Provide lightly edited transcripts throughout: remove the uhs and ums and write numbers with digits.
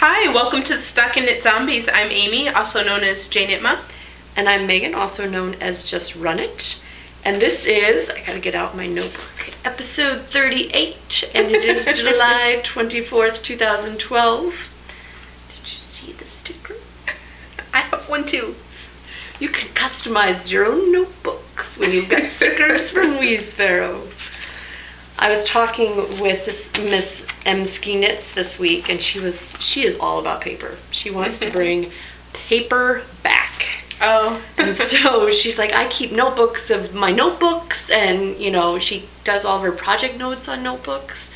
Hi, welcome to the Stuck in Knit Zombies. I'm Amy, also known as J Knitma. And I'm Megan, also known as Just Run It. And this is, I gotta get out my notebook, episode 38, and it is July 24th, 2012. Did you see the sticker? I have one too. You can customize your own notebooks when you've got stickers from Weesparrow. I was talking with this Miss M. Ski Knits this week, and she is all about paper. She wants to bring paper back. Oh. And so she's like, I keep notebooks of my notebooks, and you know, she does all of her project notes on notebooks.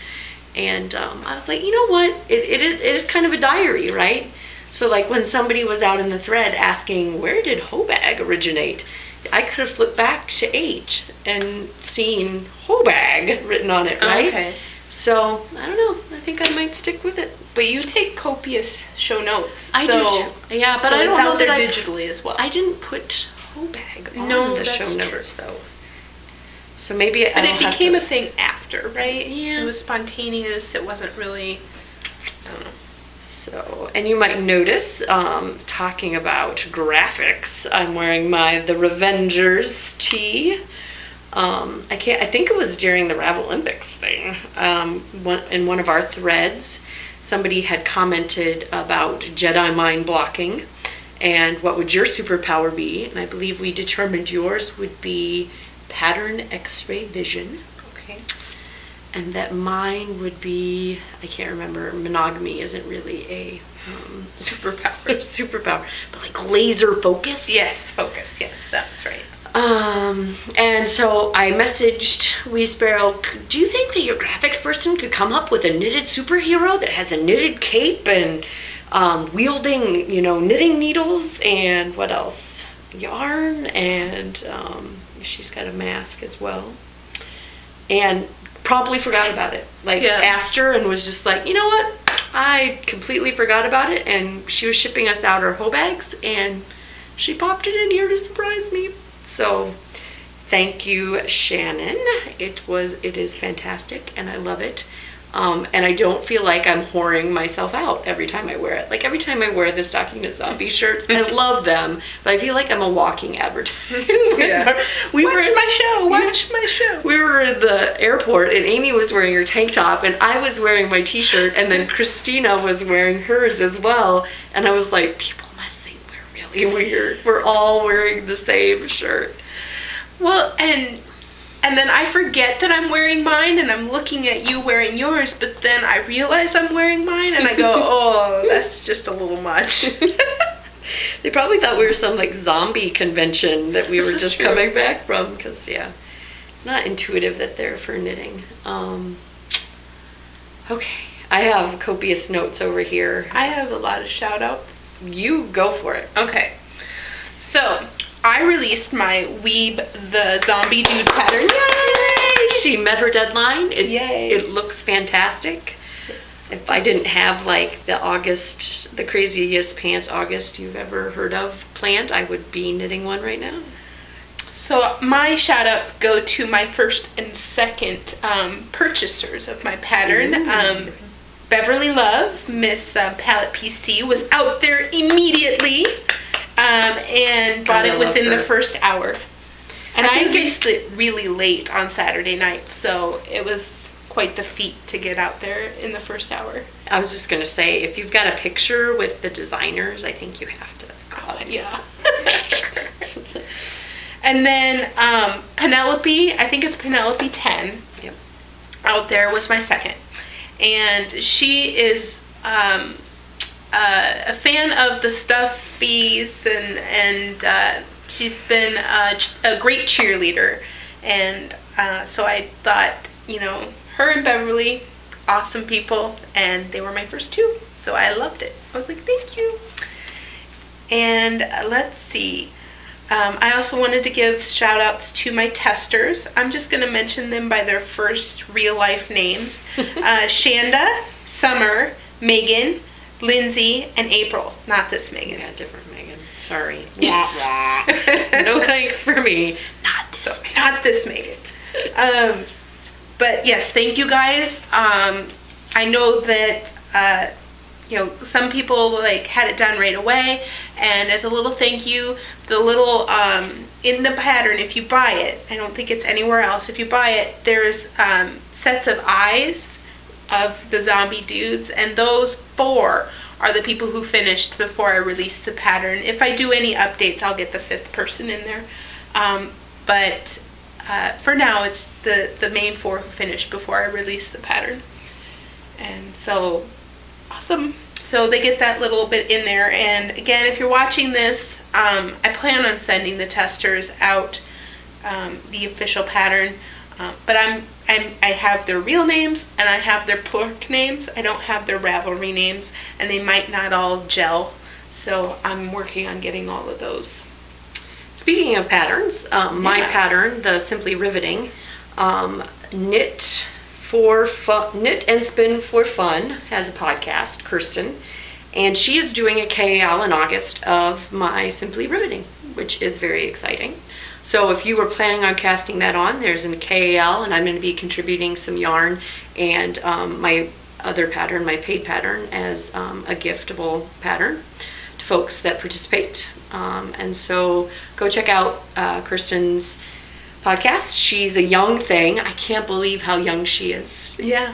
And I was like, you know what? It is kind of a diary, right? So like when somebody was out in the thread asking, where did Hobag originate? I could have flipped back to 8 and seen Hobag written on it, right? Okay. So, I don't know. I think I might stick with it. But you take copious show notes. I do too. Yeah, but so I don't it's know out that there I digitally as well. I didn't put Hobag on the that's show notes, true. though. So maybe But it became a thing after, right? Yeah. It was spontaneous. It wasn't really, I don't know. So, and you might notice, talking about graphics, I'm wearing the Revengers tee. I think it was during the Ravel Olympics thing. In one of our threads, somebody had commented about Jedi mind blocking, and what would your superpower be? And I believe we determined yours would be pattern X-ray vision. Okay. And that mine would be, I can't remember, monogamy isn't really a superpower, but like laser focus. Yes, focus. Yes, that's right. And so I messaged Weesparrow, do you think that your graphics person could come up with a knitted superhero that has a knitted cape and wielding, knitting needles and what else? Yarn, and she's got a mask as well. And promptly forgot about it. Asked her and was just like, you know what? I completely forgot about it, and she was shipping us out our Hobags, and she popped it in here to surprise me. So, thank you, Shannon. It is fantastic, and I love it. And I don't feel like I'm whoring myself out every time I wear it. Like every time I wear the Stocking Knit Zombie shirts, I love them, but I feel like I'm a walking advertisement. Yeah. Watch my show. We were at the airport, and Amy was wearing her tank top, and I was wearing my t-shirt, and then Christina was wearing hers as well. And I was like, people must think we're really weird. We're all wearing the same shirt. Well, and then I forget that I'm wearing mine, and I'm looking at you wearing yours, but then I realize I'm wearing mine, and I go, oh, that's just a little much. They probably thought we were some like zombie convention that we were just true. Coming back from, because it's not intuitive that they're for knitting. Okay, I have copious notes over here. I have a lot of shout outs. You go for it. Okay, so I released my Weeb the Zombie Dude pattern. Yay! She met her deadline. Yay! It looks fantastic. If I didn't have like the craziest pants August you've ever heard of planned, I would be knitting one right now. So my shout outs go to my first and second purchasers of my pattern. Beverly Love, Miss Palette PC, was out there immediately. And bought it within the first hour. And I released it really late on Saturday night, so it was quite the feat to get out there in the first hour. I was just going to say, if you've got a picture with the designers, I think you have to. Oh, yeah. And then Penelope, I think it's Penelope 10, yep, out there was my second. And she is a fan of the stuffies, and she's been a great cheerleader. And so I thought, her and Beverly, awesome people, and they were my first two. So I loved it. I was like, thank you. And let's see. I also wanted to give shout outs to my testers. I'm just going to mention them by their first real life names. Shanda, Summer, Megan, Lindsay, and April. Not this Megan. Yeah, different Megan. Sorry. No thanks for me. Not this Megan. But yes, thank you guys. I know that some people like had it done right away, and as a little thank you, the little in the pattern, if you buy it, I don't think it's anywhere else, if you buy it, there's sets of eyes of the zombie dudes, and those 4 are the people who finished before I released the pattern. If I do any updates, I'll get the 5th person in there, but for now it's the main 4 who finished before I released the pattern. And so awesome. So they get that little bit in there. And again, if you're watching this, I plan on sending the testers out the official pattern, but I have their real names and I have their plurk names. I don't have their Ravelry names, and they might not all gel, so I'm working on getting all of those. Speaking of patterns, my pattern, the Simply Riveting, Knit and Spin for Fun, has a podcast, Kirsten, and she is doing a KAL in August of my Simply Riveting, which is very exciting. So if you were planning on casting that on, there's a KAL, and I'm going to be contributing some yarn and my other pattern, my paid pattern, as a giftable pattern to folks that participate. And so go check out Kirsten's podcast. She's a young thing. I can't believe how young she is. Yeah.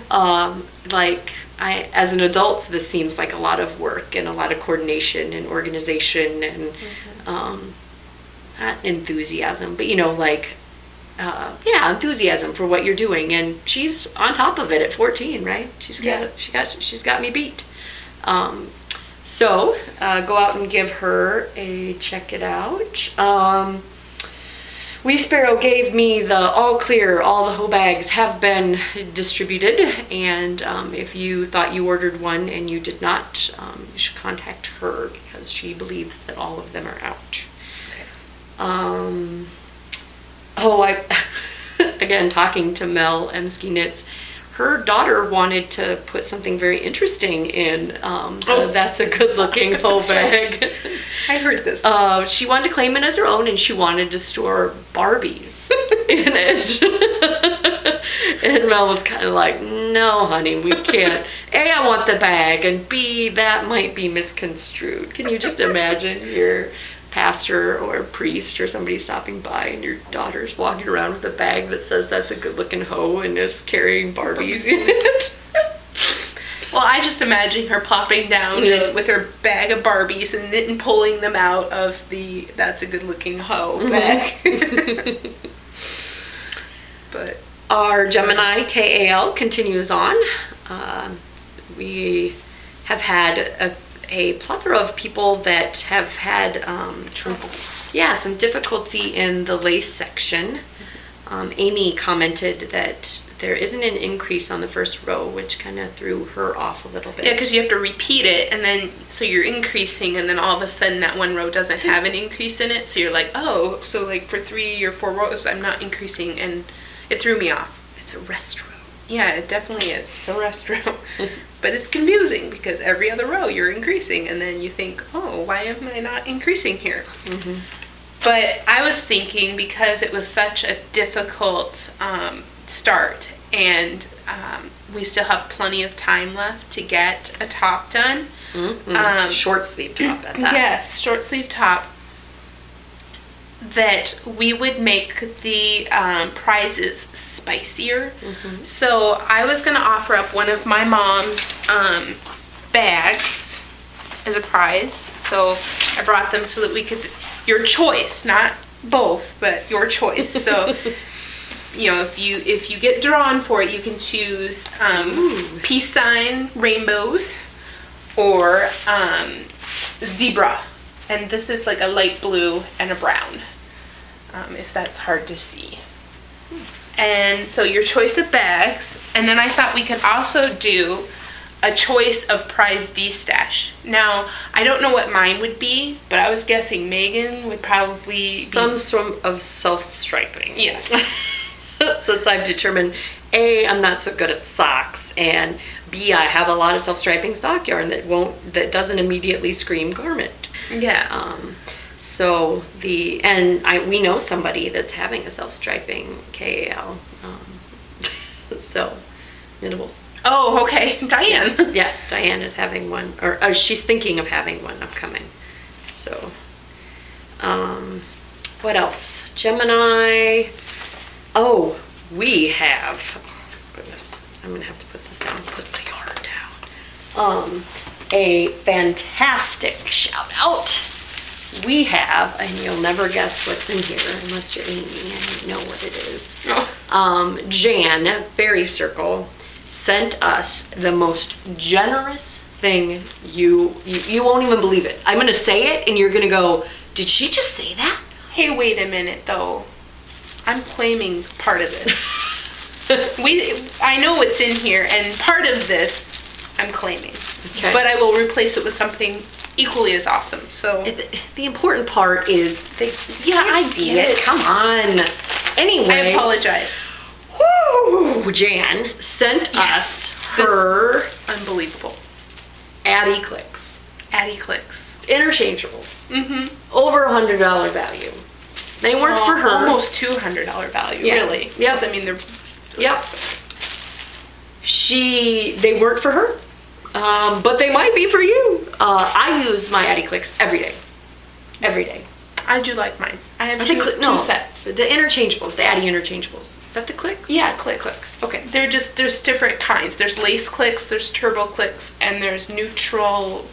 As an adult, this seems like a lot of work and a lot of coordination and organization and not enthusiasm, but enthusiasm for what you're doing. And she's on top of it at 14, right? She's got me beat. So go out and give her a check it out. Wee Sparrow gave me the all clear, all the hoe bags have been distributed, and if you thought you ordered one and you did not, you should contact her because she believes that all of them are out. Okay. Again, talking to Mel Emsky Knits, her daughter wanted to put something very interesting in That's a Good Looking hoe bag. Right. I heard this. She wanted to claim it as her own, and she wanted to store Barbies in it. And Mel was kind of like, no, honey, we can't. A, I want the bag, and B, that might be misconstrued. Can you just imagine your pastor or priest or somebody stopping by and your daughter's walking around with a bag that says that's a good looking hoe and is carrying Barbies in it? Well, I just imagine her plopping down with her bag of Barbies and pulling them out of the that's a good looking hoe bag. But our Gemini KAL continues on. We have had a plethora of people that have had some difficulty in the lace section. Amy commented that there isn't an increase on the first row, which kind of threw her off a little bit. Yeah, because you have to repeat it, and then so you're increasing, and then all of a sudden that one row doesn't have an increase in it, so you're like, oh, so like for 3 or 4 rows I'm not increasing, and it threw me off. It's a rest row. Yeah, it definitely is. It's a rest row. But it's confusing because every other row you're increasing, and then you think, oh, why am I not increasing here? Mm-hmm. But I was thinking because it was such a difficult start, and we still have plenty of time left to get a top done. Mm-hmm. Short sleeve top at that. Yes, short sleeve top. That we would make the prizes spicier. Mm-hmm. So I was going to offer up one of my mom's bags as a prize. So I brought them so that we could, your choice, not both, but your choice. So if you get drawn for it, you can choose peace sign rainbows or zebra. And this is like a light blue and a brown, if that's hard to see. And so your choice of bags, and then I thought we could also do a choice of prize D-stash. Now, I don't know what mine would be, but I was guessing Megan would probably be... Some sort of self-striping. Yes. Since I've determined, A, I'm not so good at socks, and B, I have a lot of self-striping stock yarn that doesn't immediately scream garment. Yeah. We know somebody that's having a self-striping KAL. So, knittables. Oh, okay. Diane. Yes, Diane is having one, or she's thinking of having one upcoming. So, what else? Gemini. Oh, we have. Oh, goodness, I'm gonna have to put this down. Put the yarn down. A fantastic shout out. We have, and you'll never guess what's in here unless you're Amy and you know what it is. Oh. Jan, Fairy Circle, sent us the most generous thing. You won't even believe it. I'm gonna say it and you're gonna go, did she just say that? Hey, wait a minute though. I'm claiming part of this. I know what's in here, and part of this I'm claiming. Okay. But I will replace it with something equally as awesome. So the important part is I get get it. Come on. Anyway, I apologize. Whoo, Jan sent us her unbelievable Addie clicks. Addie clicks. Interchangeables. Mm-hmm. Over $100 value. They weren't for her. Almost $200 value, Yeah. really. Yep. I mean, they're Yep. They weren't for her, but they might be for you. I use my Addie clicks every day. Every day. I do like mine. I have two sets. The interchangeables, the Addie interchangeables. Is that the clicks? Yeah, clicks. Okay. There's different kinds. There's lace clicks, there's turbo clicks, and there's Neutrala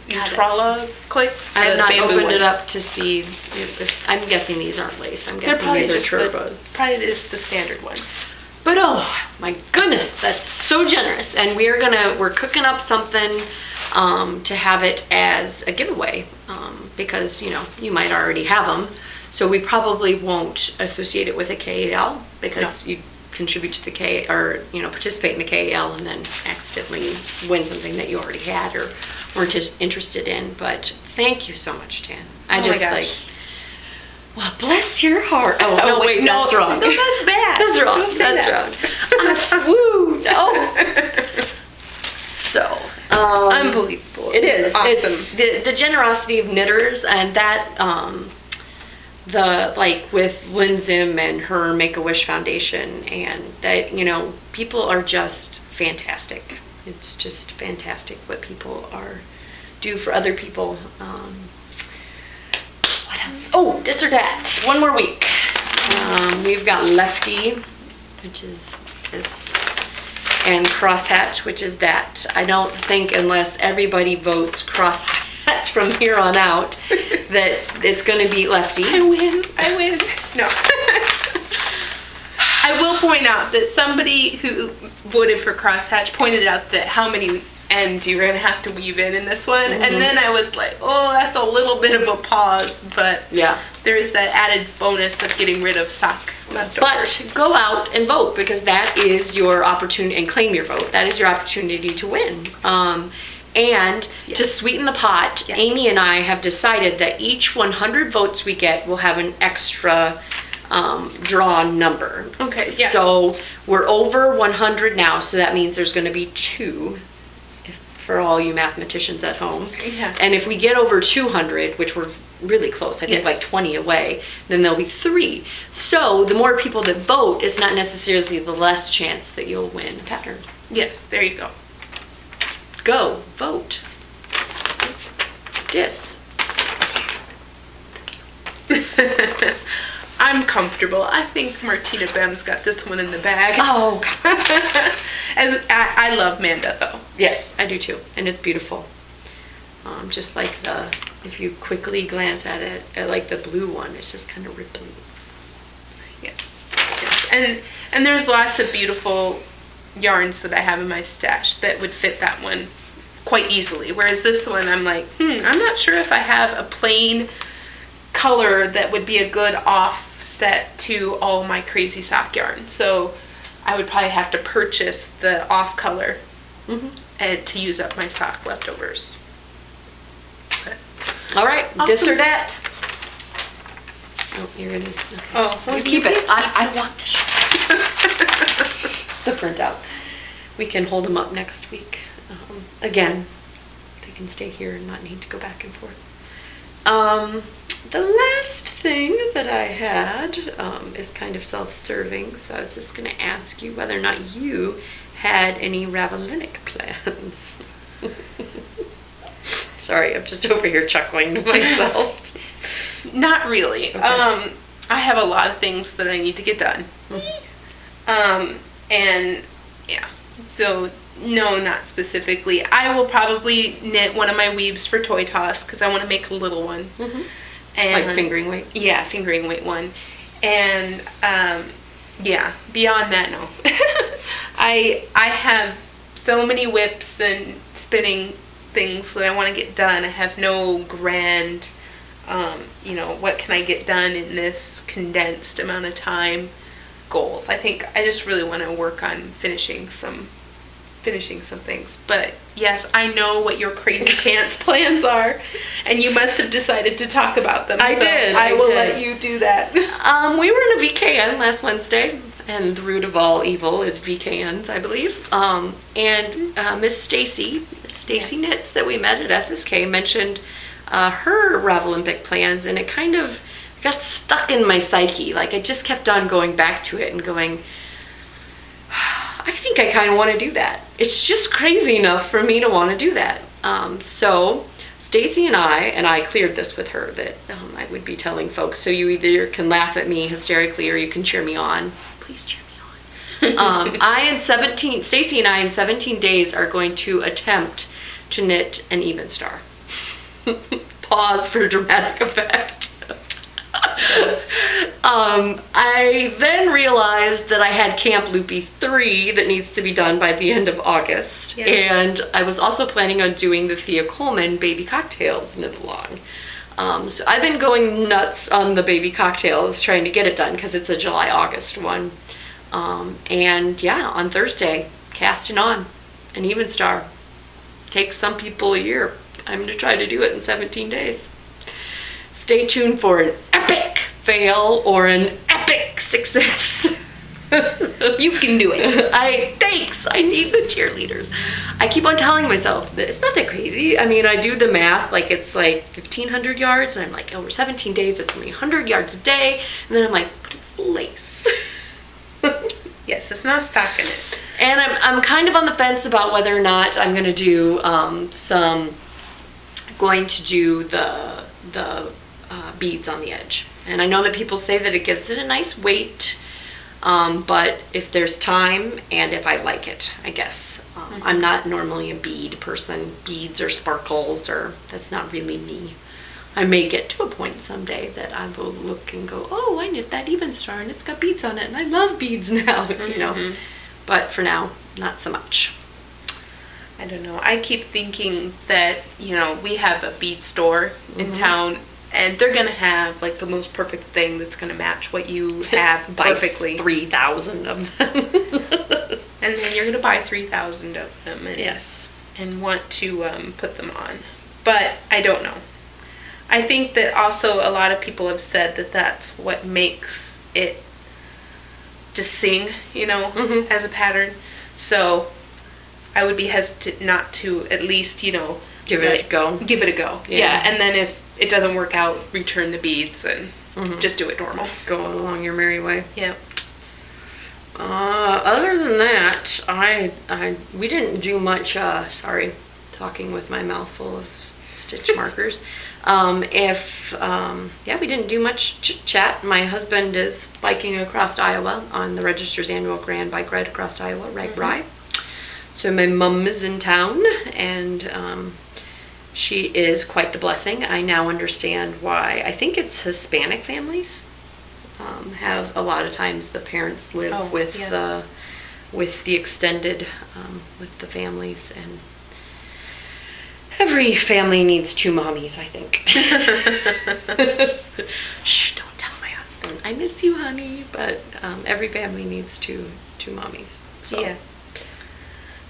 clicks. I have not opened ones. it up to see if I'm guessing these aren't lace. I'm guessing these are turbos. Probably just the standard ones. But oh my goodness, that's so generous. And we're cooking up something to have it as a giveaway because you might already have them. So we probably won't associate it with a KAL because you contribute to the participate in the KAL and then accidentally win something that you already had or weren't interested in. But thank you so much, Jan. Well, bless your heart. Oh wait, no, that's wrong. No, that's bad. That's wrong. That's wrong. Swoon. No. So, unbelievable. It is. Awesome. It's the generosity of knitters and that with Lynn Zim and her Make-A-Wish Foundation and that, people are just fantastic. It's just fantastic what people do for other people. What else? Oh, this or that. One more week. We've got Lefty, which is this, and Crosshatch, which is that. I don't think unless everybody votes Crosshatch from here on out that it's going to beat Lefty. I win. No. I will point out that somebody who voted for Crosshatch pointed out that how many ends you're going to have to weave in this one. Mm-hmm. And then I was like, oh, that's a little bit of a pause. But there is that added bonus of getting rid of sock leftovers. But go out and vote because that is your opportunity, and claim your vote. That is your opportunity to win. And to sweeten the pot, Amy and I have decided that each 100 votes we get will have an extra draw number. Okay. Yeah. So we're over 100 now, so that means there's going to be 2 for all you mathematicians at home. Yeah. And if we get over 200, which we're really close, I think like 20 away, then there'll be 3. So the more people that vote is not necessarily the less chance that you'll win a pattern. Yes, there you go. Go, vote. Dis. I'm comfortable. I think Martina Bem's got this one in the bag. Oh. I love Manda though. Yes, I do too, and it's beautiful. Just like if you quickly glance at it, I like the blue one. It's just kind of ripply. Yeah. Yes. And there's lots of beautiful yarns that I have in my stash that would fit that one quite easily. Whereas this one, I'm like, I'm not sure if I have a plain color that would be a good offset to all my crazy sock yarn. So I would probably have to purchase the off color and to use up my sock leftovers. But, all right, awesome. Dis or that. Oh, you're gonna. Okay. Oh, well, you keep it. I want the printout. We can hold them up next week. Again, they can stay here and not need to go back and forth. The last thing that I had is kind of self-serving, so I was just going to ask you whether or not you had any Ravelinic plans. Sorry, I'm just over here chuckling to myself. Not really. Okay. I have a lot of things that I need to get done. And yeah, so no, not specifically. I will probably knit one of my weaves for Toy Toss because I want to make a little one. And Like fingering weight? Yeah, fingering weight one. And yeah, beyond that, no. I have so many whips and spinning things that I want to get done. I have no grand, what can I get done in this condensed amount of time goals. I think I just really want to work on finishing some things. But yes, I know what your crazy pants plans are, and you must have decided to talk about them. I did. I will let you do that. We were in a VKN last Wednesday, and the root of all evil is VKNs, I believe. And Miss Stacy Knits that we met at SSK mentioned her Ravelympic plans, and it kind of got stuck in my psyche. Like, I just kept on going back to it and going, I think I kind of want to do that. It's just crazy enough for me to want to do that. So Stacy and I cleared this with her that I would be telling folks, so you either can laugh at me hysterically or you can cheer me on. Please cheer me on. Stacy and I in 17 days are going to attempt to knit an even star. Pause for dramatic effect. I then realized that I had Camp Loopy 3 that needs to be done by the end of August. Yeah. And I was also planning on doing the Thea Coleman Baby Cocktails knit-along. So I've been going nuts on the Baby Cocktails trying to get it done because it's a July-August one. And yeah, on Thursday, casting on an even star. Takes some people a year. I'm going to try to do it in 17 days. Stay tuned for an epic fail or an epic success. You can do it. Thanks. I need the cheerleaders. I keep on telling myself that it's not that crazy. I mean, I do the math, like it's like 1,500 yards, and I'm like, over 17 days, it's only 100 yards a day, and then I'm like, but it's lace. Yes, it's not stocking it. And I'm kind of on the fence about whether or not I'm going to do the beads on the edge. And I know that people say that it gives it a nice weight, but if there's time and if I like it, I guess. I'm not normally a bead person. Beads or sparkles, that's not really me. I may get to a point someday that I will look and go, oh, I knit that even star and it's got beads on it and I love beads now, you know. But for now, not so much. I don't know. I keep thinking that, we have a bead store in town, and they're going to have, like, the most perfect thing that's going to match what you have perfectly. 3,000 of them. And then you're going to buy 3,000 of them yes, and want to put them on. But I don't know. I think that also a lot of people have said that that's what makes it just sing, as a pattern. So I would be hesitant not to at least, give it a go. Give it a go. Yeah. And then if it doesn't work out, return the beads and just do it normal. Go along your merry way. Yeah. Other than that, we didn't do much. Sorry, talking with my mouth full of stitch markers. We didn't do much chit chat. My husband is biking across Iowa on the Register's annual Grand Bike Ride across Iowa, Ride. So my mum is in town, and she is quite the blessing. I now understand why. I think it's Hispanic families have a lot of times the parents live with the extended with the families, and every family needs two mommies, I think. Shh, don't tell my husband. I miss you, honey. But every family needs two mommies. So. Yeah.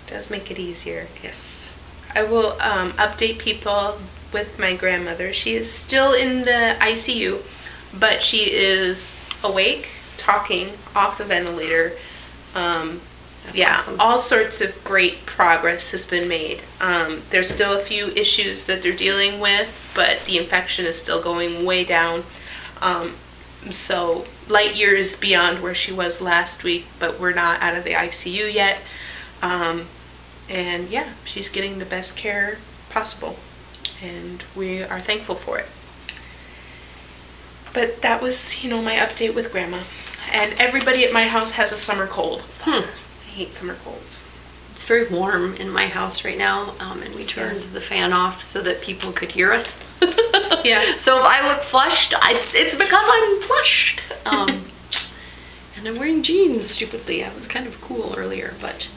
Does make it easier. Yes. I will update people with my grandmother. She is still in the ICU, but she is awake, talking, off the ventilator. Awesome. All sorts of great progress has been made. There's still a few issues that they're dealing with, but the infection is still going way down. So light years beyond where she was last week, but we're not out of the ICU yet. And yeah, she's getting the best care possible, and we are thankful for it. But that was, my update with Grandma. And everybody at my house has a summer cold. I hate summer colds. It's very warm in my house right now, and we turned the fan off so that people could hear us. Yeah. So if I look flushed, it's because I'm flushed. And I'm wearing jeans, stupidly. I was kind of cool earlier, but...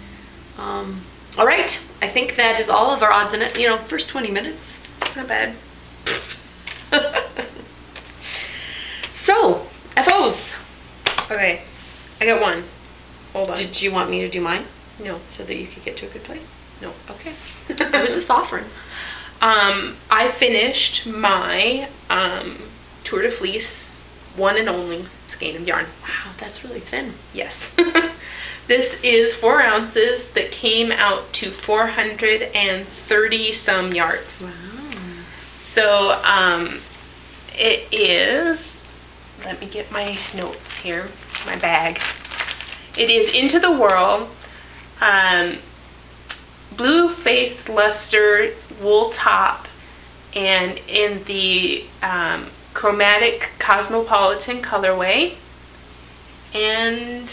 all right. I think that is all of our odds in it. First 20 minutes. Not bad. So, FOs. Okay. I got one. Hold on. Did you want me to do mine? No. So that you could get to a good place? No. Okay. I was just offering. I finished my Tour de Fleece, one and only skein of yarn. Wow, that's really thin. Yes. This is 4 ounces that came out to 430 some yards. Wow. So it is, let me get my notes here, my bag. It is Into the Whirl, blue face luster wool top, and in the chromatic cosmopolitan colorway. And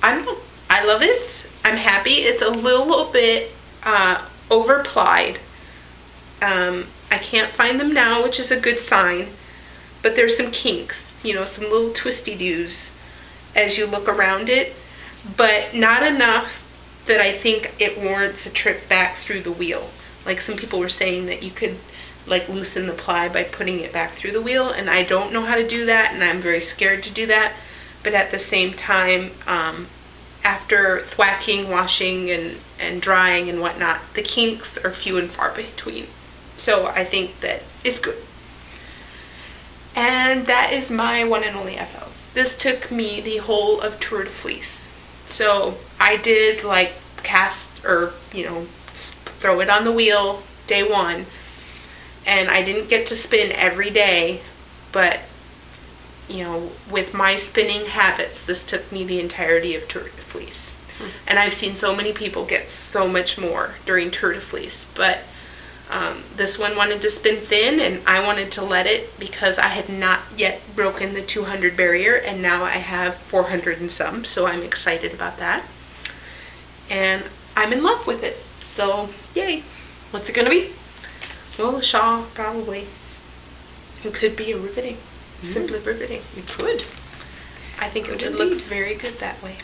I don't know, I love it. I'm happy. It's a little bit overplied. I can't find them now, which is a good sign, but there's some kinks, some little twisty-doos as you look around it, but not enough that I think it warrants a trip back through the wheel. Like some people were saying that you could loosen the ply by putting it back through the wheel, and I don't know how to do that, and I'm very scared to do that. But at the same time, after thwacking, washing, and drying and whatnot, the kinks are few and far between. So I think that it's good. And that is my one and only FO. This took me the whole of Tour de Fleece. So I did cast or, throw it on the wheel day one. And I didn't get to spin every day, but with my spinning habits, this took me the entirety of Tour de Fleece. And I've seen so many people get so much more during Tour de Fleece, but this one wanted to spin thin, and I wanted to let it because I had not yet broken the 200 barrier, and now I have 400 and some, so I'm excited about that. And I'm in love with it, so yay. What's it gonna be? Well, a shawl, probably. It could be a riveting. Simply riveting. It could. I think it would look very good that way.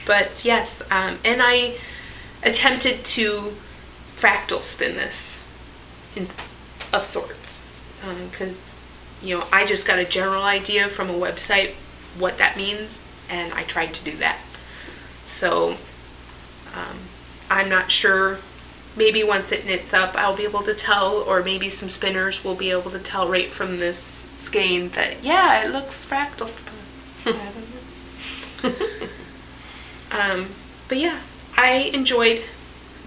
But yes, and I attempted to fractal spin this of sorts, because I just got a general idea from a website what that means, and I tried to do that. So I'm not sure. Maybe once it knits up, I'll be able to tell, or maybe some spinners will be able to tell right from this skein that, yeah, it looks fractal spun. I don't know. But yeah, I enjoyed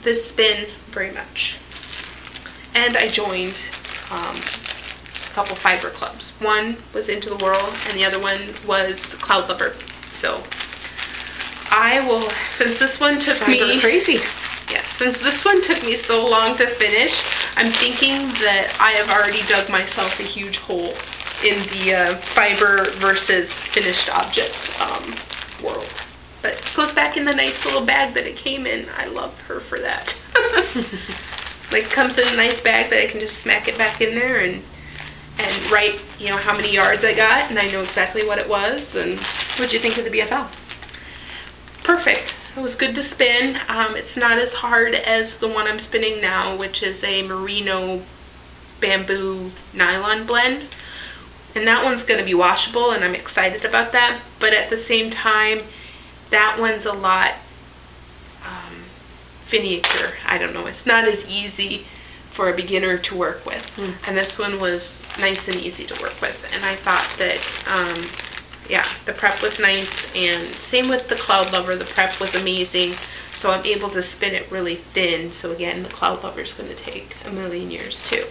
this spin very much. And I joined a couple fiber clubs. One was Into the Whirl, and the other one was Cloud Lover. So I will, since this one took me crazy. Yes, since this one took me so long to finish, I'm thinking that I have already dug myself a huge hole in the fiber versus finished object world. But it goes back in the nice little bag that it came in. I love her for that. Comes in a nice bag that I can just smack it back in there and write, how many yards I got, and I know exactly what it was. And what'd you think of the BFL? Perfect. It was good to spin. It's not as hard as the one I'm spinning now, which is a merino bamboo nylon blend. And that one's going to be washable, and I'm excited about that. But at the same time, that one's a lot finicker. I don't know. It's not as easy for a beginner to work with. And this one was nice and easy to work with. And I thought that, yeah, the prep was nice. And same with the Cloud Lover. The prep was amazing. So I'm able to spin it really thin. So again, the Cloud Lover is going to take a million years too.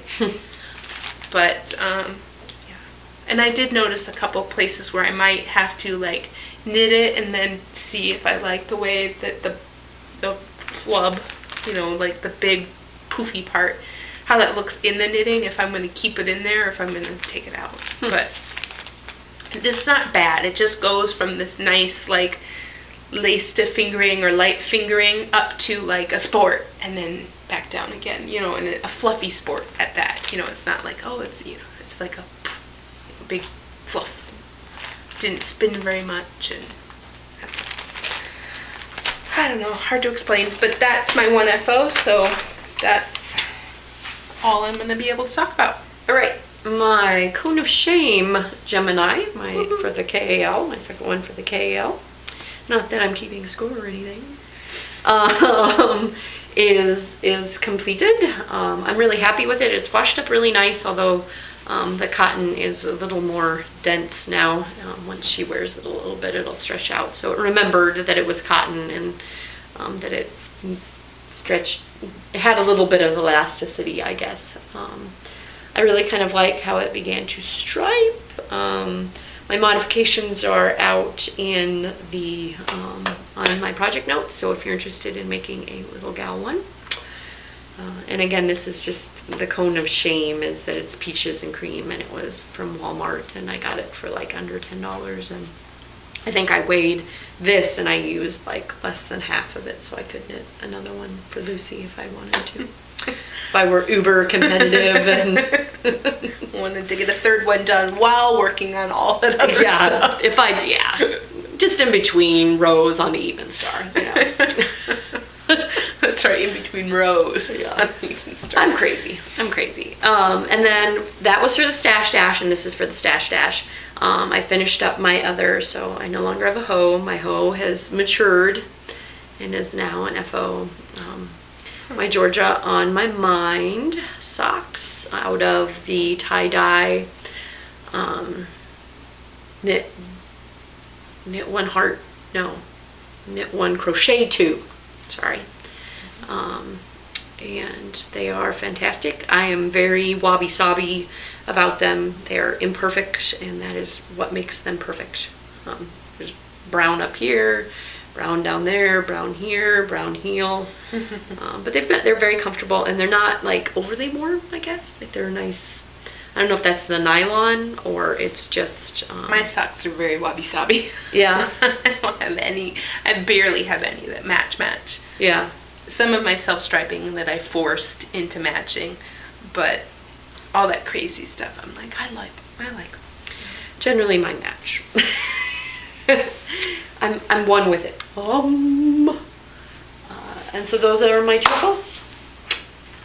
But, yeah. And I did notice a couple places where I might have to knit it and then see if I like the way that the the flub, you know, like the big poofy part, how that looks in the knitting, if I'm going to keep it in there or if I'm going to take it out. But it's not bad. It just goes from this nice, like, lace to fingering or light fingering up to like a sport and then back down again, you know, and a fluffy sport at that. You know, it's not like, oh, it's, you know, it's like a big fluff. Didn't spin very much, and I don't know, hard to explain, but that's my 1FO, so that's all I'm going to be able to talk about. All right, my Cone of Shame Gemini, for the KAL, my second one for the KAL. Not that I'm keeping score or anything. Is completed. I'm really happy with it. It's washed up really nice, although the cotton is a little more dense now. Once she wears it a little bit, it'll stretch out. So it remembered that it was cotton and that it stretched. It had a little bit of elasticity, I guess. I really kind of like how it began to stripe. My modifications are out in the on my project notes, so if you're interested in making a little gal one. And again, this is just the Cone of Shame, is that it's peaches and cream, and it was from Walmart, and I got it for like under $10, and I think I weighed this and I used like less than half of it, so I could knit another one for Lucy if I wanted to. If I were uber competitive and wanted to get a third one done while working on all that other stuff. If I, just in between rows on the Even Star, you know. That's right, in between rows. Yeah. I'm crazy. And then that was for the Stash Dash, and this is for the Stash Dash. I finished up my other, so I no longer have a hoe. My hoe has matured and is now an FO. My Georgia on My Mind socks out of the tie-dye knit one heart, no, knit one crochet two, sorry. And they are fantastic. I am very wabi-sabi about them. They're imperfect, and that is what makes them perfect. There's brown up here, brown down there, brown here, brown heel. But they're very comfortable, and they're not like overly warm, I guess. Like they're nice. I don't know if that's the nylon or it's just my socks are very wabi-sabi. Yeah. I don't have any. I barely have any that match. Yeah. Some of my self-striping that I forced into matching, but all that crazy stuff, I'm like, I like. Generally, mine match. I'm one with it. And so those are my tuples.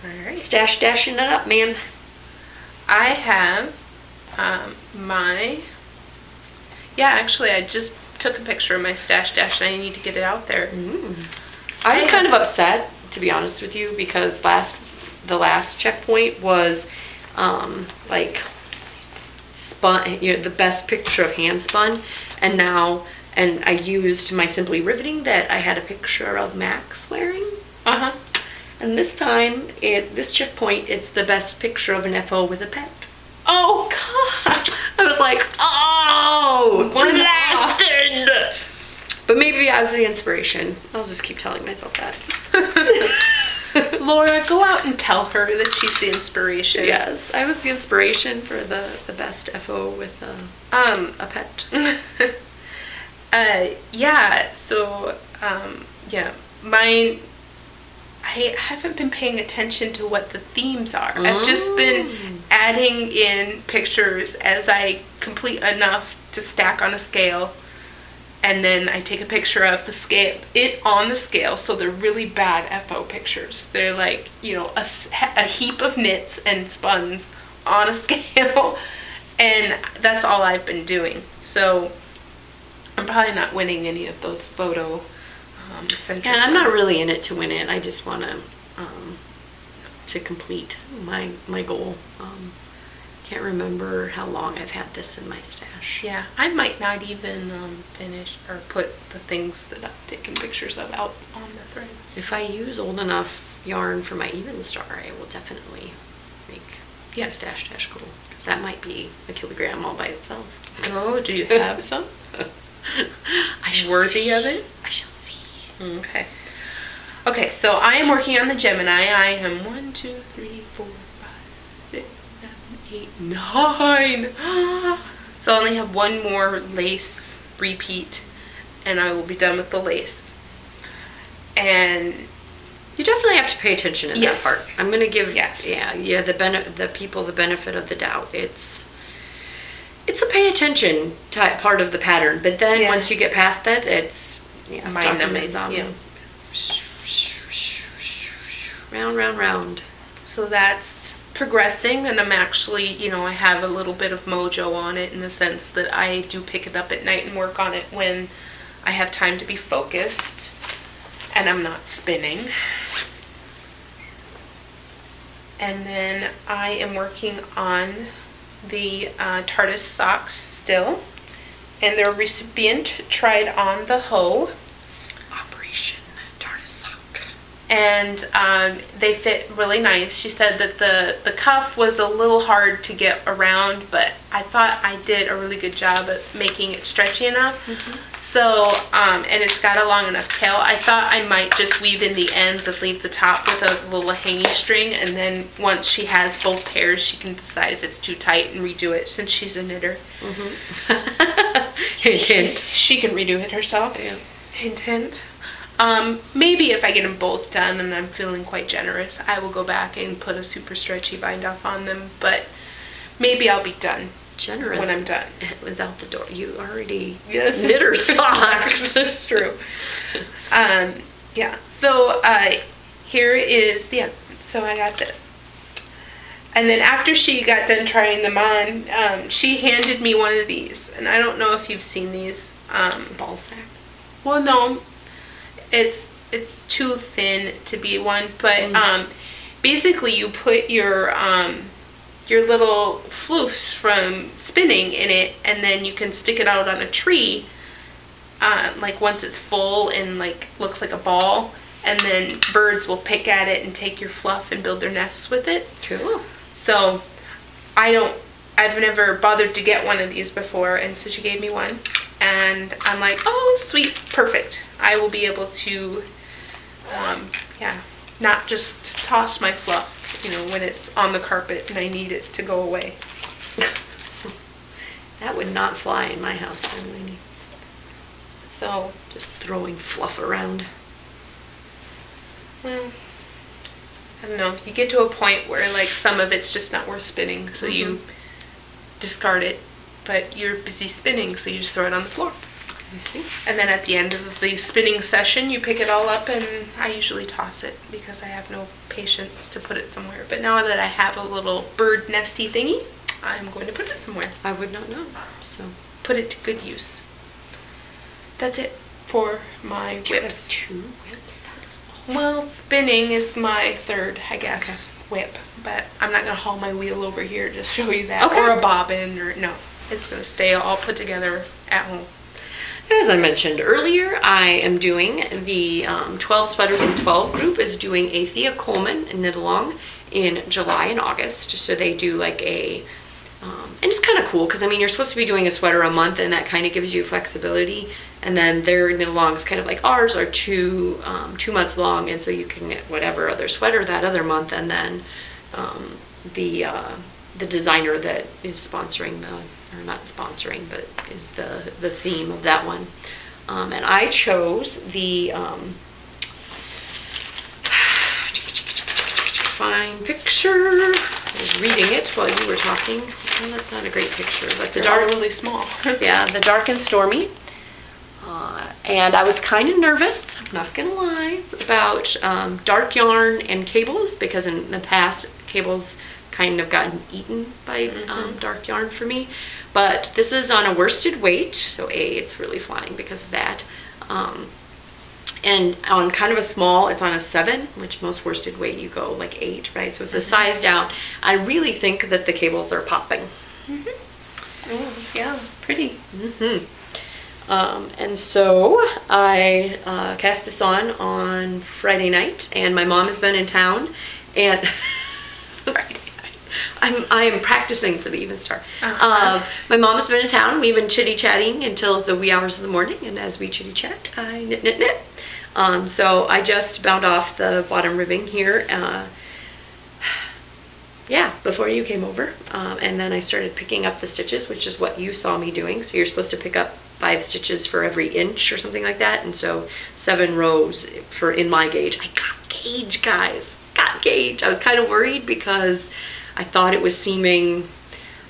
All right. Stash dashing it up, man. I have actually, I just took a picture of my Stash Dash, and I need to get it out there. I was kind of upset, to be honest with you, because the last checkpoint was like spun, the best picture of hand spun, and I used my Simply Riveting that I had a picture of Max wearing. And this time, this checkpoint, it's the best picture of an FO with a pet. Oh God! I was like, oh, blasted! But maybe I was the inspiration. I'll just keep telling myself that. Laura, go out and tell her that she's the inspiration. Yes, I was the inspiration for the best FO with a pet. Mine, I haven't been paying attention to what the themes are. I've just been adding in pictures as I complete enough to stack on a scale, and then I take a picture of the scale, on the scale, so they're really bad FO pictures. They're like, a heap of knits and spuns on a scale, and that's all I've been doing. So I'm probably not winning any of those photo centric and I'm not ones. really in it to win it. I just want to complete my goal. Can't remember how long I've had this in my stash. Yeah, I might not even finish or put the things that I've taken pictures of out on the threads. If I use old enough yarn for my Even Star, I will definitely make a stash dash goal. Because that might be a kilogram all by itself. Oh, do you have some? Worthy of it? I shall see. Okay. Okay, so I am working on the Gemini. I am 1, 2, 3, 4, 5, 6, 7, 8, 9. So I only have one more lace repeat, and I will be done with the lace. And you definitely have to pay attention in yes. that part. I'm going to give yes. the people the benefit of the doubt. It's a pay attention type part of the pattern, but then once you get past that, it's mind numbing. Round, round, round. So that's progressing, and I'm actually, I have a little bit of mojo on it in the sense that I do pick it up at night and work on it when I have time to be focused and I'm not spinning. And then I am working on the TARDIS socks still, and their recipient tried on the hoe. Operation TARDIS sock. And they fit really nice. She said that the cuff was a little hard to get around, but I thought I did a really good job at making it stretchy enough. So, and it's got a long enough tail. I thought I might just weave in the ends and leave the top with a little hanging string, and then once she has both pairs, she can decide if it's too tight and redo it, since she's a knitter. Hint. She can redo it herself. Yeah. Hint, hint. Maybe if I get them both done and I'm feeling quite generous, I will go back and put a super stretchy bind off on them, but maybe I'll be done. Generous when I'm done. It was out the door. You already knitter socks. That's true. Yeah. So here is so I got this. And then after she got done trying them on, she handed me one of these, and I don't know if you've seen these. Ball sack. Well, no, it's too thin to be one, but basically you put your little floofs from spinning in it, and then you can stick it out on a tree, like once it's full and like looks like a ball, and then birds will pick at it and take your fluff and build their nests with it. Cool. So I've never bothered to get one of these before, and so she gave me one, and I'm like, oh sweet, perfect. I will be able to not just toss my fluff when it's on the carpet and I need it to go away. That would not fly in my house, Emily. So just throwing fluff around. Well, I don't know. You get to a point where like some of it's just not worth spinning, so you discard it. But you're busy spinning, so you just throw it on the floor. And then at the end of the spinning session, you pick it all up, and I usually toss it because I have no patience to put it somewhere. But now that I have a little bird nesty thingy, I'm going to put it somewhere. I would not know. So put it to good use. That's it for my whips. You have 2 whips? That is well, spinning is my third, I guess, whip. But I'm not going to haul my wheel over here to show you that. Or a bobbin, or no. It's going to stay all put together at home. As I mentioned earlier, I am doing the 12 Sweaters in 12 group is doing a Thea Coleman knit along in July and August. So they do like a, and it's kind of cool because I mean you're supposed to be doing a sweater a month, and that kind of gives you flexibility. And then their knit along is kind of like ours are 2 months long, and so you can knit whatever other sweater that other month. And then the designer that is sponsoring or not sponsoring, but is the theme of that one. And I chose the fine picture. I was reading it while you were talking. Well, that's not a great picture, but the dark, really small. Yeah, the dark and stormy. And I was kind of nervous, I'm not gonna lie, about dark yarn and cables, because in the past cables kind of gotten eaten by dark yarn for me. But this is on a worsted weight, so it's really flying because of that. And on kind of a small, it's on a 7, which most worsted weight you go like 8, right? So it's a size down. I really think that the cables are popping. Oh, yeah, pretty. And so I cast this on Friday night, and my mom has been in town, and I am practicing for the even start. My mom has been in town. We've been chitty-chatting until the wee hours of the morning, and as we chitty-chat, I knit. So I just bound off the bottom ribbing here. Yeah, before you came over. And then I started picking up the stitches, which is what you saw me doing. So you're supposed to pick up 5 stitches for every inch or something like that. And so 7 rows for in my gauge. I got gauge, guys. Got gauge. I was kind of worried because I thought it was seeming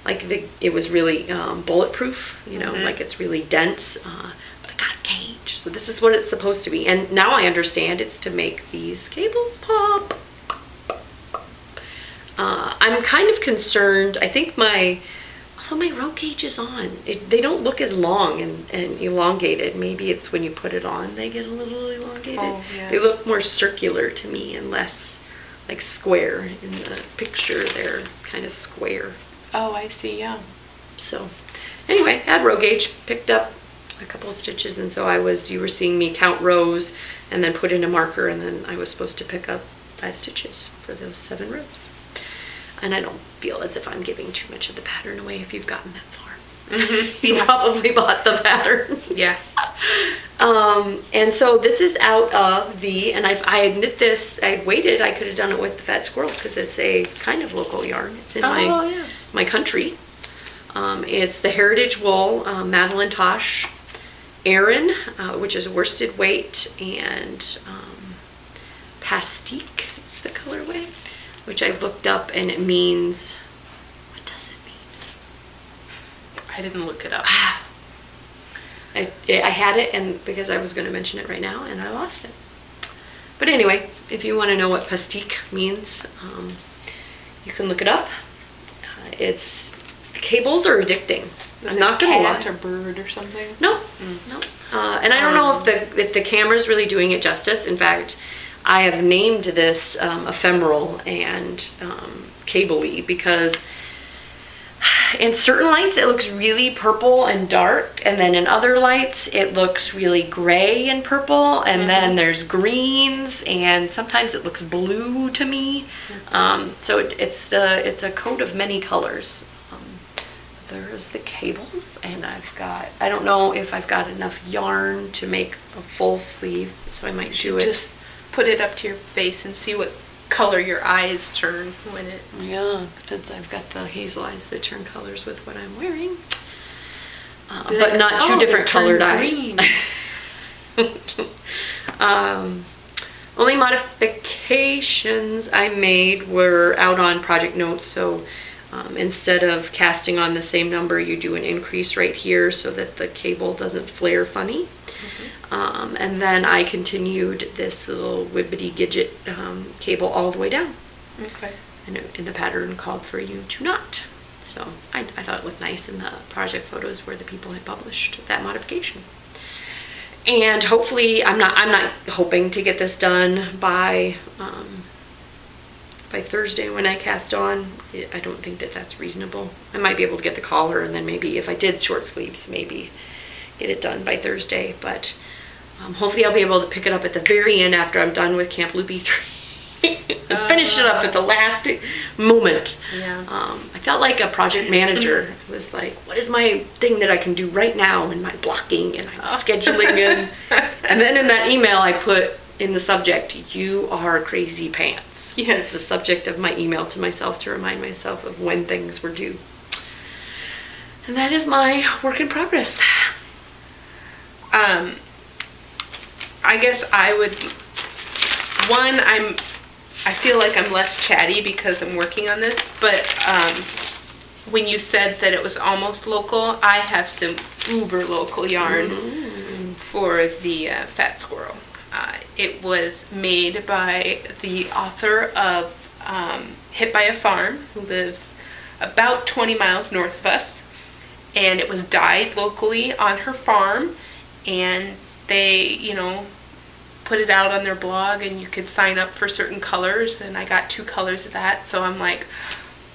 like it was really bulletproof, you know, like it's really dense. But I got gauge. So this is what it's supposed to be. And now I understand it's to make these cables pop. I'm kind of concerned. I think although my row gauge is on, they don't look as long and elongated. Maybe it's when you put it on they get a little elongated. Oh, yeah. They look more circular to me and less like square. In the picture they're kind of square. Oh, I see, yeah. So anyway, had row gauge, picked up a couple of stitches, and so you were seeing me count rows and then put in a marker, and then I was supposed to pick up 5 stitches for those 7 rows. And I don't feel as if I'm giving too much of the pattern away if you've gotten that far. You probably bought the pattern. Yeah. And so this is out of and I had knit this, I waited, I could have done it with the Fat Squirrel because it's a kind of local yarn. It's in my country. It's the Heritage Wool, Madeline Tosh, Aran, which is worsted weight, and Pastique is the colorway, which I've looked up, and it means, what does it mean? I didn't look it up. I had it, and because I was going to mention it right now, and I lost it. But anyway, if you want to know what pastique means, you can look it up. The cables are addicting. I'm not going to lie. Or bird or something? No, no. And I don't know if the camera's really doing it justice. In fact, I have named this ephemeral and cable-y because in certain lights it looks really purple and dark, and then in other lights it looks really gray and purple, and then there's greens, and sometimes it looks blue to me. So it's a coat of many colors. There's the cables, and I don't know if I've got enough yarn to make a full sleeve, so I might do it. Just put it up to your face and see what color your eyes turn when it... Yeah, since I've got the hazel eyes that turn colors with what I'm wearing. But not two different colored eyes. Only modifications I made were out on project notes, so instead of casting on the same number, you do an increase right here so that the cable doesn't flare funny. And then I continued this little wibbity gidget cable all the way down. Okay. And the pattern called for you to knot. So I thought it looked nice in the project photos where the people had published that modification. And hopefully, I'm not hoping to get this done by Thursday when I cast on. I don't think that's reasonable. I might be able to get the collar, and then maybe if I did short sleeves, maybe get it done by Thursday. But hopefully I'll be able to pick it up at the very end after I'm done with Camp Loopy 3. And finish it up at the last moment. Yeah. I felt like a project manager. It was like, what is my thing that I can do right now in my blocking and I'm scheduling in. And then in that email I put in the subject, you are crazy pants. Yes. It's the subject of my email to myself to remind myself of when things were due. And that is my work in progress. I guess I would, I feel like I'm less chatty because I'm working on this, but when you said that it was almost local, I have some uber local yarn for the Fat Squirrel. It was made by the author of Hit by a Farm, who lives about 20 miles north of us, and it was dyed locally on her farm, and they, put it out on their blog, and you could sign up for certain colors, and I got 2 colors of that, so I'm like,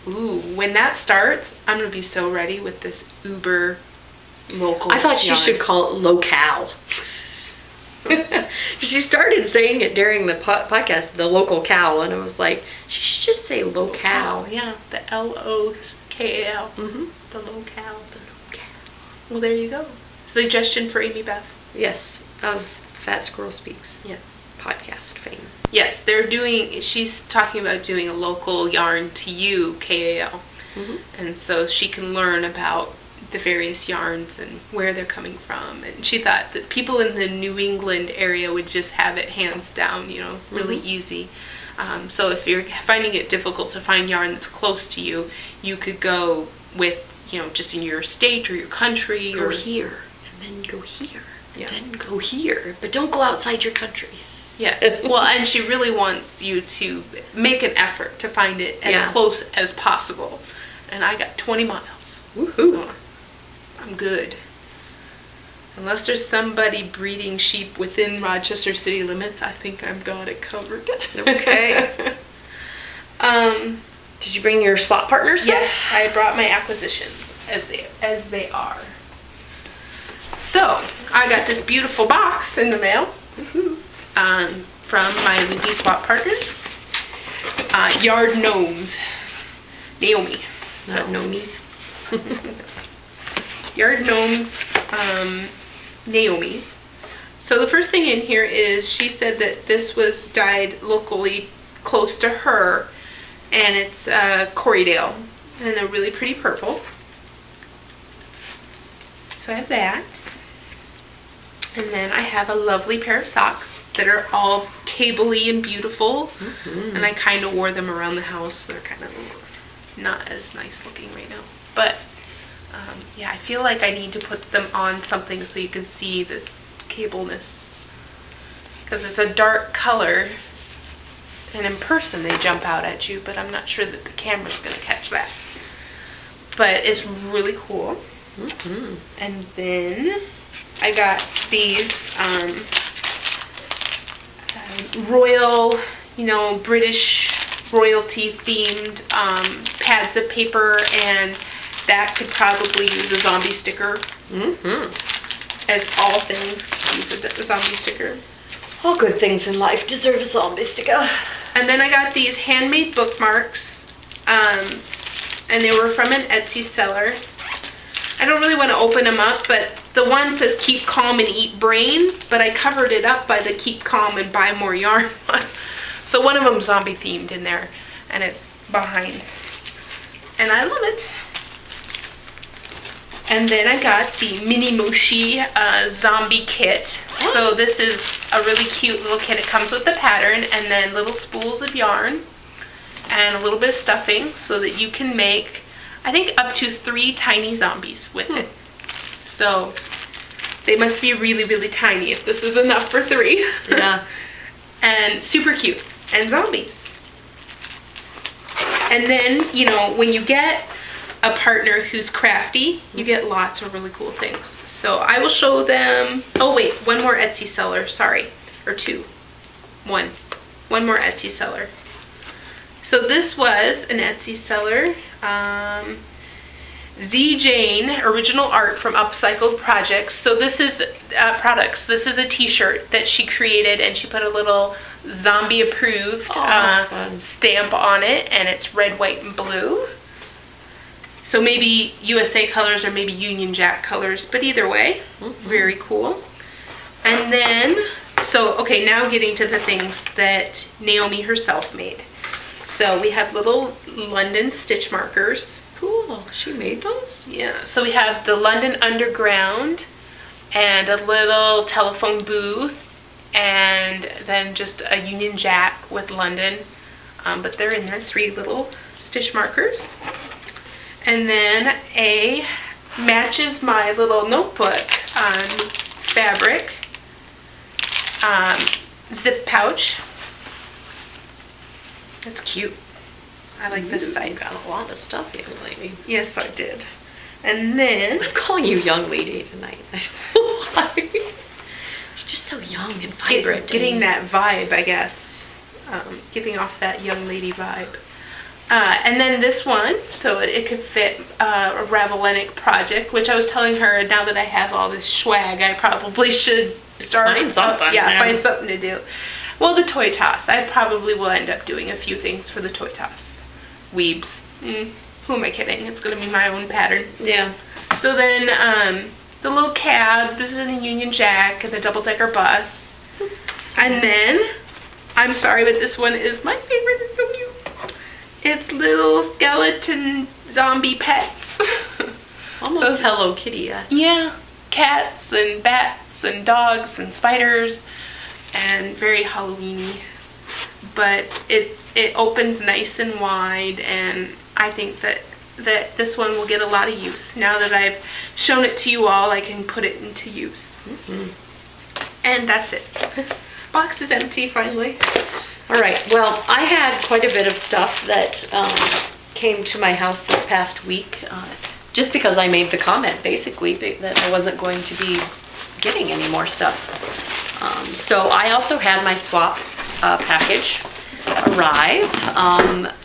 ooh, when that starts, I'm going to be so ready with this uber local I thought yarn. She should call it locale. She started saying it during the podcast, the local cow, and I was like, she should just say locale. Yeah, the L-O-K-A-L. The locale. Well, there you go. Suggestion for Amy Beth. Yes, of Fat Squirrel Speaks. Yeah. Podcast fame. Yes, she's talking about doing a local yarn to you KAL. Mm-hmm. And so she can learn about the various yarns and where they're coming from. And she thought that people in the New England area would just have it hands down, really easy. So if you're finding it difficult to find yarn that's close to you, you could go with, just in your state or your country. Go here, and then go here, Yeah. and then go here. But don't go outside your country. Yeah. Well, and she really wants you to make an effort to find it as close as possible. And I got 20 miles. Woohoo. So I'm good. Unless there's somebody breeding sheep within Rochester city limits, I think I've got it covered. Okay. Did you bring your spot partner stuff? Yes, I brought my acquisitions as they are. So I got this beautiful box in the mail from my Loopy Swap partner, Yard Gnomes, Naomi. Not Gnomies. Yard Gnomes, Naomi. So the first thing in here is she said that this was dyed locally close to her, and it's Corriedale, and a really pretty purple. So I have that. And then I have a lovely pair of socks that are all cable-y and beautiful, and I kind of wore them around the house. They're kind of not as nice looking right now, but yeah, I feel like I need to put them on something so you can see this cableness, because it's a dark color, and in person they jump out at you, but I'm not sure that the camera's going to catch that. But it's really cool. And then I got these royal, British royalty themed pads of paper, and that could probably use a zombie sticker. As all things use a zombie sticker. All good things in life deserve a zombie sticker. And then I got these handmade bookmarks, and they were from an Etsy seller. I don't really want to open them up, but the one says keep calm and eat brains, but I covered it up by the keep calm and buy more yarn one. So one of them's zombie themed in there, and it's behind. And I love it. And then I got the Mini Mochi zombie kit. So this is a really cute little kit. It comes with the pattern and then little spools of yarn and a little bit of stuffing so that you can make, I think, up to 3 tiny zombies with it. So they must be really, really tiny if this is enough for 3. Yeah. And super cute. And zombies. And then, when you get a partner who's crafty, you get lots of really cool things. So I will show them. Oh wait, one more Etsy seller, sorry. Or 2. One more Etsy seller. So this was an Etsy seller. Z Jane, original art from Upcycled Projects. So this is products. This is a t-shirt that she created, and she put a little zombie approved stamp on it, and it's red, white, and blue. So maybe USA colors or maybe Union Jack colors, but either way, very cool. And then, okay, now getting to the things that Naomi herself made. So we have little London stitch markers. Cool, she made those? Yeah, so we have the London Underground and a little telephone booth, and then just a Union Jack with London, but they're in there, 3 little stitch markers. And then a matches my little notebook fabric zip pouch. That's cute. I like this size. Got a lot of stuff, young lady. Yes, I did. And then I'm calling you young lady tonight. I don't know why. You're just so young and vibrant. Getting that vibe, I guess. Giving off that young lady vibe. And then this one, so it could fit a Ravelinic project, which I was telling her, now that I have all this swag, I probably should start. Find something. Find something to do. Well, the toy toss. I probably will end up doing a few things for the toy toss. Weebs. Who am I kidding? It's going to be my own pattern. Yeah. So then the little cab, this is a Union Jack and a double-decker bus. And then, I'm sorry, but this one is my favorite. It's so cute. It's little skeleton zombie pets. Almost Hello Kitty, yes. Yeah, cats and bats and dogs and spiders, and very Halloween-y. But it opens nice and wide, and I think that this one will get a lot of use. Now that I've shown it to you all, I can put it into use. Mm-hmm. And that's it. Box is empty finally. All right, well, I had quite a bit of stuff that came to my house this past week, just because I made the comment, basically, that I wasn't going to be getting any more stuff. So I also had my swap package arrive.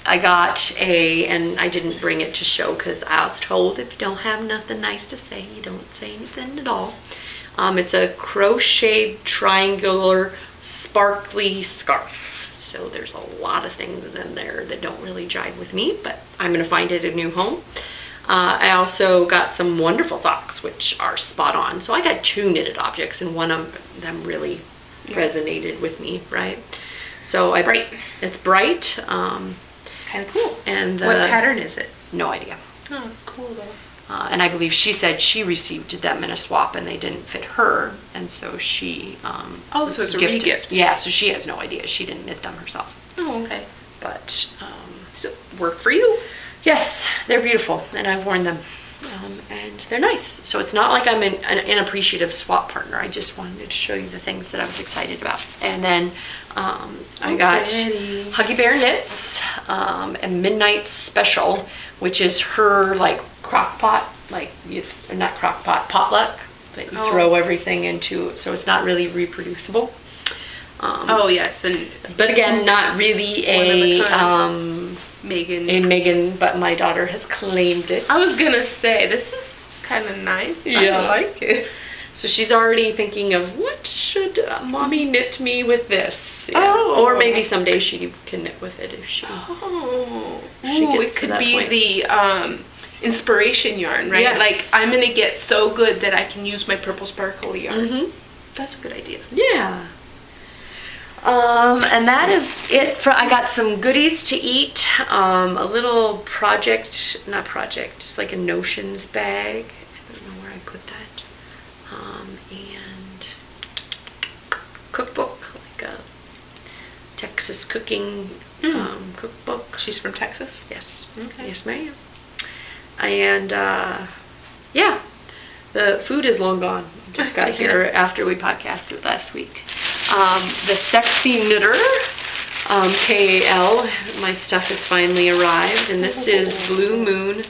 I got and I didn't bring it to show because I was told if you don't have nothing nice to say, you don't say anything at all. It's a crocheted triangular sparkly scarf. So there's a lot of things in there that don't really jive with me, but I'm going to find it a new home. I also got some wonderful socks, which are spot on. So I got 2 knitted objects, and one of them really resonated with me, right? So It's bright. It's bright. It's kind of cool. And what pattern is it? No idea. Oh, it's cool though. And I believe she said she received them in a swap and they didn't fit her, and so she so it's a re-gift. Yeah, so she has no idea. She didn't knit them herself. Oh, okay. But So work for you. yes, they're beautiful, and I've worn them, and they're nice. So it's not like I'm an inappreciative swap partner. I just wanted to show you the things that I was excited about. And then I got Huggy Bear Knits, a Midnight Special, which is her like crock pot, not crock pot, potluck that you throw everything into, so it's not really reproducible. Yes, but again, not really a Megan, but my daughter has claimed it. I was gonna say this is kind of nice. Yeah. I like it. So she's already thinking of what should mommy knit me with this. Yeah. Oh. Or maybe someday she can knit with it if she. It could be the inspiration yarn, right? Yes. Like I'm gonna get so good that I can use my purple sparkly yarn. Mm-hmm. That's a good idea. Yeah. And that is it for. I got some goodies to eat. A little just like a notions bag. I don't know where I put that. And cookbook, like a Texas cooking cookbook. She's from Texas? Yes. Okay. Yes, ma'am. And yeah, the food is long gone. Just got here after we podcasted last week. The Sexy Knitter, KAL, my stuff has finally arrived, and this is Blue Moon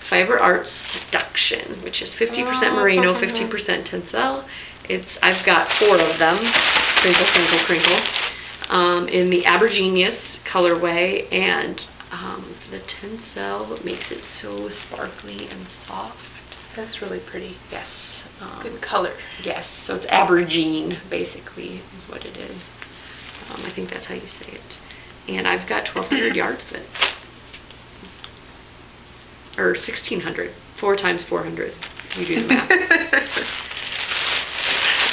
Fiber Arts Seduction, which is 50% merino, 50% tencel. I've got 4 of them, crinkle, crinkle, crinkle, in the Abergenius colorway, and the tencel makes it so sparkly and soft. That's really pretty. Yes. Good color. Yes, so it's Abergene, basically, is what it is. I think that's how you say it. And I've got 1,200 yards of it. Or 1,600. 4 times 400. You do the math.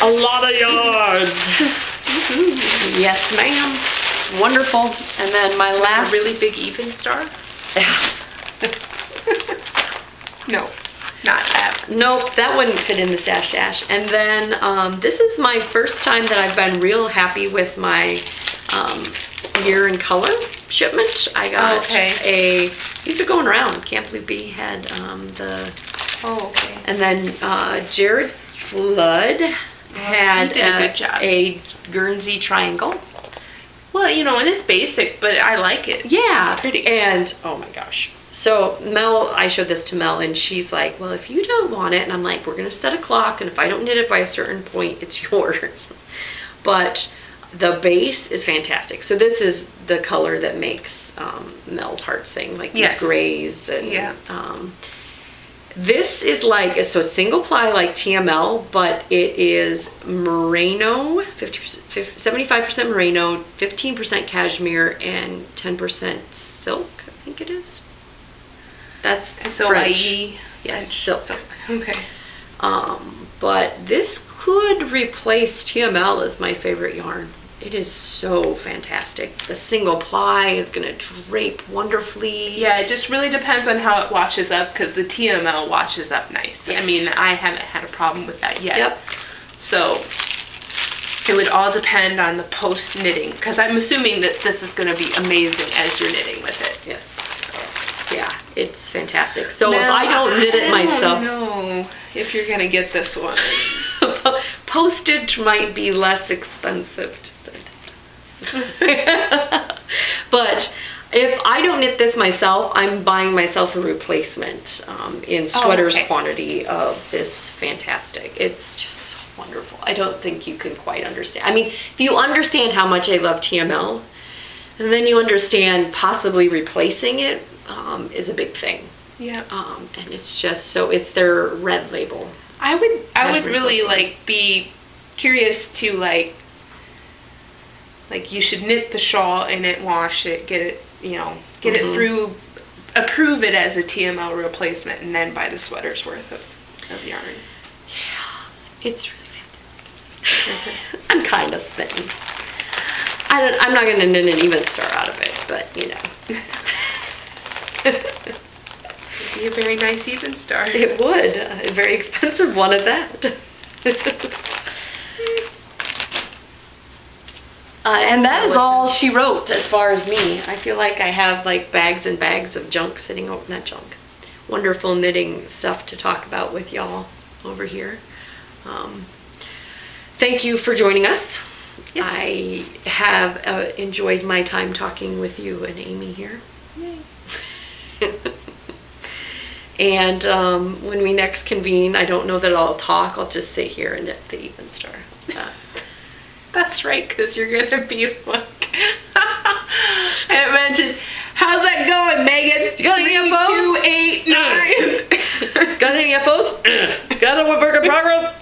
A lot of yards. Yes, ma'am. It's wonderful. And then my last... A really big even star? No. Not that. Nope, that wouldn't fit in the stash dash. And then this is my first time that I've been real happy with my Year in Color shipment. I got these are going around. Camp Loopy had and then Jared Flood had did a good job. A Guernsey triangle. Well, and it's basic, but I like it. Yeah, Pretty. And oh my gosh. So Mel, I showed this to Mel, and she's like, well, if you don't want it, and I'm like, we're going to set a clock, and if I don't knit it by a certain point, it's yours. But the base is fantastic. So this is the color that makes Mel's heart sing, like these grays. And, this is like, so it's single ply like TML, but it is merino, 75% merino, 15% cashmere, and 10% silk, I think it is. That's French. Yes, silk. Okay. But this could replace TML as my favorite yarn. It is so fantastic. The single ply is going to drape wonderfully. Yeah, it just really depends on how it washes up, because the TML washes up nice. Yes. I mean, I haven't had a problem with that yet. Yep. So it would all depend on the post knitting, because I'm assuming that this is going to be amazing as you're knitting with it. Yes. Yeah, it's fantastic. So if I don't knit it myself, I don't know if you're going to get this one. postage might be less expensive to send. But if I don't knit this myself, I'm buying myself a replacement in sweaters quantity of this fantastic. It's just so wonderful. I don't think you can quite understand. I mean, if you understand how much I love TML, and then you understand possibly replacing it is a big thing. Yeah. And it's just so, it's their red label. I would really like be curious to like you should knit the shawl and it, wash it, get it, get it through, approve it as a TML replacement, and then buy the sweater's worth of yarn. Yeah, it's really fantastic. I'm kind of smitten. I'm not going to knit an even star out of it, but It'd be a very nice even star. It would. A very expensive one at that. And that is all she wrote as far as me. I feel like I have like bags and bags of junk sitting over, not junk, wonderful knitting stuff to talk about with y'all over here. Thank you for joining us. Yes. I have enjoyed my time talking with you and Amy here. Yay. And when we next convene, I don't know that I'll talk. I'll just sit here and knit the even star. That's right, because you're going to be like, I imagine, how's that going, Megan? You got any FOs? 2, 8, 9. Got any FOs? Got a work in progress?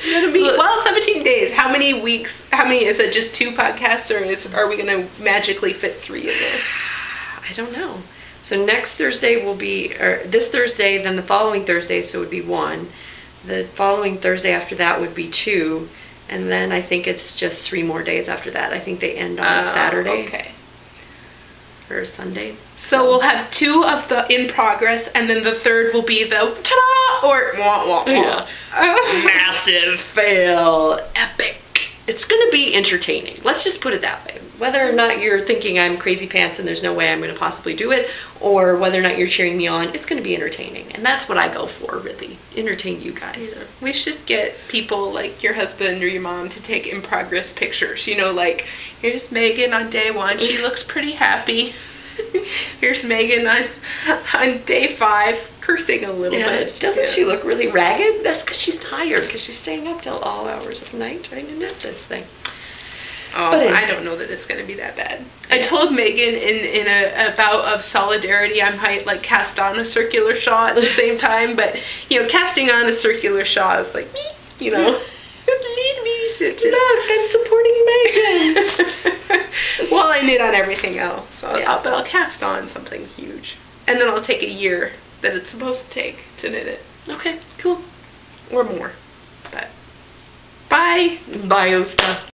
It'll be, 17 days. How many weeks, is it just 2 podcasts, or are we going to magically fit 3 in there? I don't know. So next Thursday will be, or this Thursday, then the following Thursday, so it would be 1. The following Thursday after that would be 2, and then I think it's just 3 more days after that. I think they end on a Saturday. Okay. Or a Sunday. So we'll have 2 of the in progress, and then the 3rd will be the ta-da or wah wah wah. Yeah. Massive fail. Epic. It's going to be entertaining. Let's just put it that way. Whether or not you're thinking I'm crazy pants and there's no way I'm going to possibly do it, or whether or not you're cheering me on, it's going to be entertaining. And that's what I go for, really. Entertain you guys. Yeah. We should get people like your husband or your mom to take in progress pictures. Like, here's Megan on day 1. She looks pretty happy. Here's Megan on day 5, cursing a little bit. Doesn't she look really ragged? That's because she's tired, because she's staying up till all hours of the night trying to knit this thing. Oh, but I don't know that it's going to be that bad. Yeah. I told Megan in a bout of solidarity I might like cast on a circular shawl at the same time, but casting on a circular shawl is like, lead me, stitches. Look, I'm supporting Megan. Well, I knit on everything else, so I'll cast on something huge, and then I'll take a year that it's supposed to take to knit it. Okay, cool. Or more. But bye. Bye.